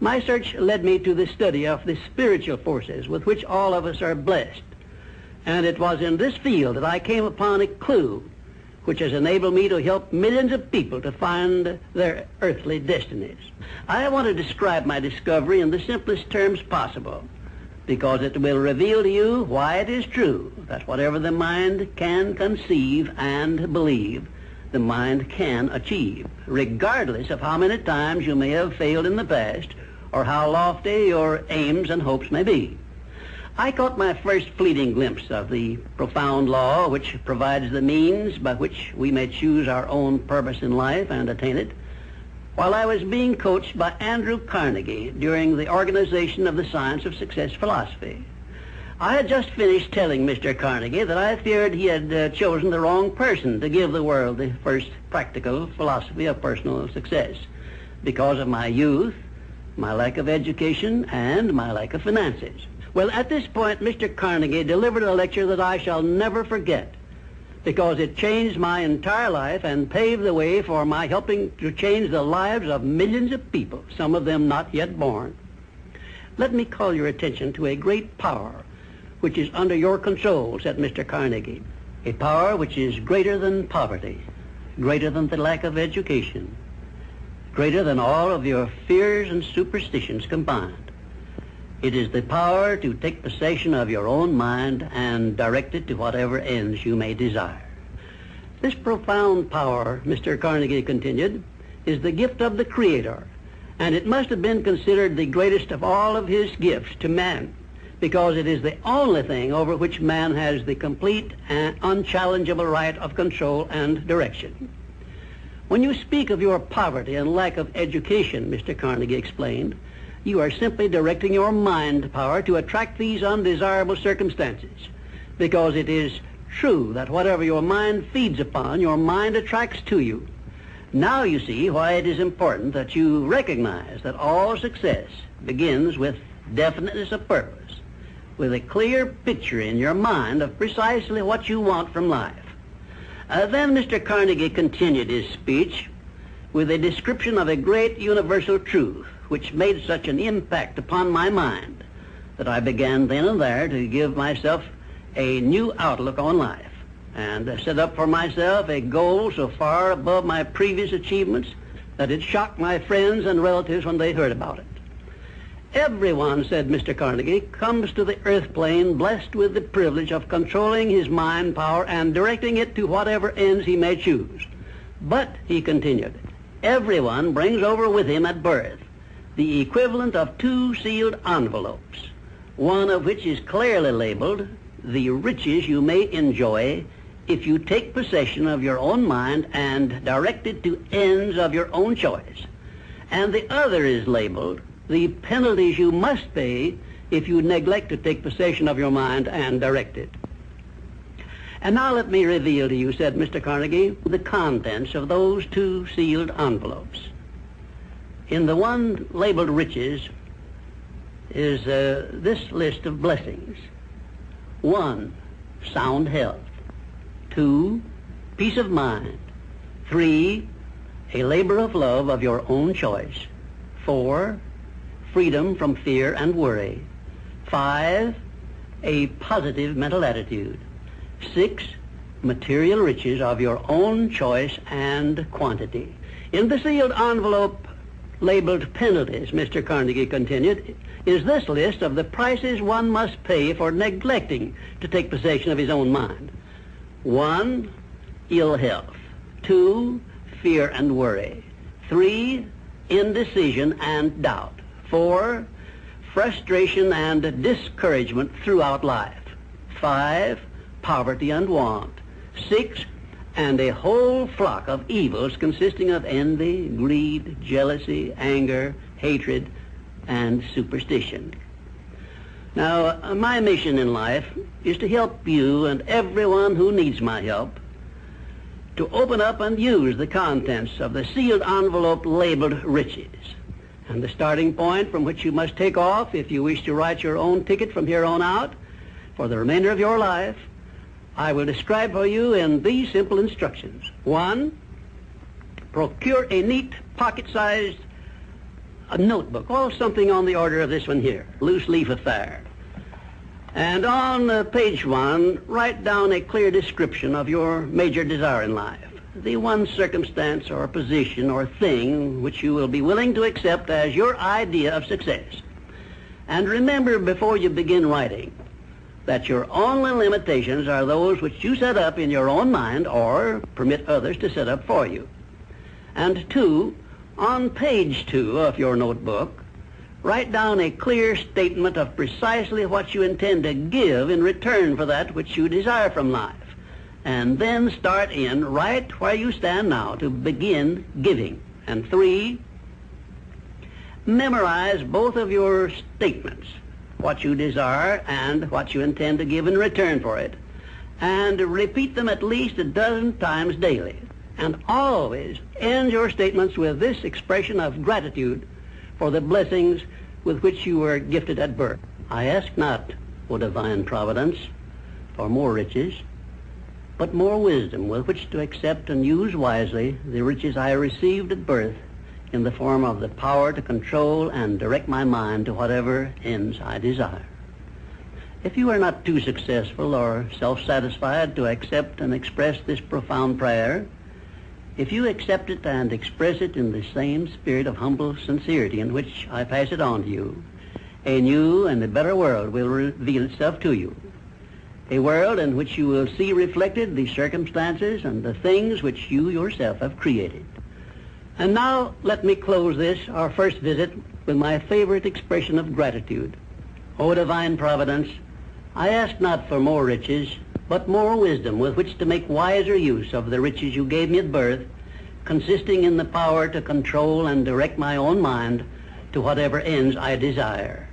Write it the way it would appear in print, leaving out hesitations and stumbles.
My search led me to the study of the spiritual forces with which all of us are blessed. And it was in this field that I came upon a clue which has enabled me to help millions of people to find their earthly destinies. I want to describe my discovery in the simplest terms possible, because it will reveal to you why it is true that whatever the mind can conceive and believe, the mind can achieve, regardless of how many times you may have failed in the past or how lofty your aims and hopes may be. I caught my first fleeting glimpse of the profound law which provides the means by which we may choose our own purpose in life and attain it while I was being coached by Andrew Carnegie during the organization of the Science of Success philosophy. I had just finished telling Mr. Carnegie that I feared he had chosen the wrong person to give the world the first practical philosophy of personal success because of my youth, my lack of education, and my lack of finances. Well, at this point, Mr. Carnegie delivered a lecture that I shall never forget because it changed my entire life and paved the way for my helping to change the lives of millions of people, some of them not yet born. Let me call your attention to a great power which is under your control, said Mr. Carnegie, a power which is greater than poverty, greater than the lack of education, greater than all of your fears and superstitions combined. It is the power to take possession of your own mind and direct it to whatever ends you may desire. This profound power, Mr. Carnegie continued, is the gift of the Creator, and it must have been considered the greatest of all of his gifts to man, because it is the only thing over which man has the complete and unchallengeable right of control and direction. When you speak of your poverty and lack of education, Mr. Carnegie explained, you are simply directing your mind power to attract these undesirable circumstances, because it is true that whatever your mind feeds upon, your mind attracts to you. Now you see why it is important that you recognize that all success begins with definiteness of purpose, with a clear picture in your mind of precisely what you want from life. Then Mr. Carnegie continued his speech with a description of a great universal truth which made such an impact upon my mind that I began then and there to give myself a new outlook on life and set up for myself a goal so far above my previous achievements that it shocked my friends and relatives when they heard about it. Everyone, said Mr. Carnegie, comes to the earth plane blessed with the privilege of controlling his mind power and directing it to whatever ends he may choose. But, he continued, everyone brings over with him at birth the equivalent of two sealed envelopes, one of which is clearly labeled the riches you may enjoy if you take possession of your own mind and direct it to ends of your own choice, and the other is labeled the penalties you must pay if you neglect to take possession of your mind and direct it. And now let me reveal to you, said Mr. Carnegie, the contents of those two sealed envelopes. In the one labeled riches is this list of blessings. 1, sound health. 2, peace of mind. 3, a labor of love of your own choice. 4, freedom from fear and worry. 5, a positive mental attitude. 6, material riches of your own choice and quantity. In the sealed envelope labeled penalties, Mr. Carnegie continued, is this list of the prices one must pay for neglecting to take possession of his own mind. 1, ill health. 2, fear and worry. 3, indecision and doubt. 4, frustration and discouragement throughout life. 5, poverty and want. 6, and a whole flock of evils consisting of envy, greed, jealousy, anger, hatred, and superstition. Now, my mission in life is to help you and everyone who needs my help to open up and use the contents of the sealed envelope labeled riches. And the starting point from which you must take off if you wish to write your own ticket from here on out for the remainder of your life, I will describe for you in these simple instructions. 1, procure a neat pocket-sized a notebook, or something on the order of this one here, loose leaf affair. And on page 1, write down a clear description of your major desire in life, the one circumstance or position or thing which you will be willing to accept as your idea of success. And remember before you begin writing that your only limitations are those which you set up in your own mind or permit others to set up for you. And 2, on page 2 of your notebook, write down a clear statement of precisely what you intend to give in return for that which you desire from life. And then start in right where you stand now to begin giving. And 3, memorize both of your statements, what you desire and what you intend to give in return for it, and repeat them at least a dozen times daily. And always end your statements with this expression of gratitude for the blessings with which you were gifted at birth. I ask not, O divine providence, for more riches, but more wisdom with which to accept and use wisely the riches I received at birth in the form of the power to control and direct my mind to whatever ends I desire. If you are not too successful or self-satisfied to accept and express this profound prayer, if you accept it and express it in the same spirit of humble sincerity in which I pass it on to you, a new and a better world will reveal itself to you. A world in which you will see reflected the circumstances and the things which you yourself have created. And now let me close this, our first visit, with my favorite expression of gratitude. O divine providence, I ask not for more riches, but more wisdom with which to make wiser use of the riches you gave me at birth, consisting in the power to control and direct my own mind to whatever ends I desire.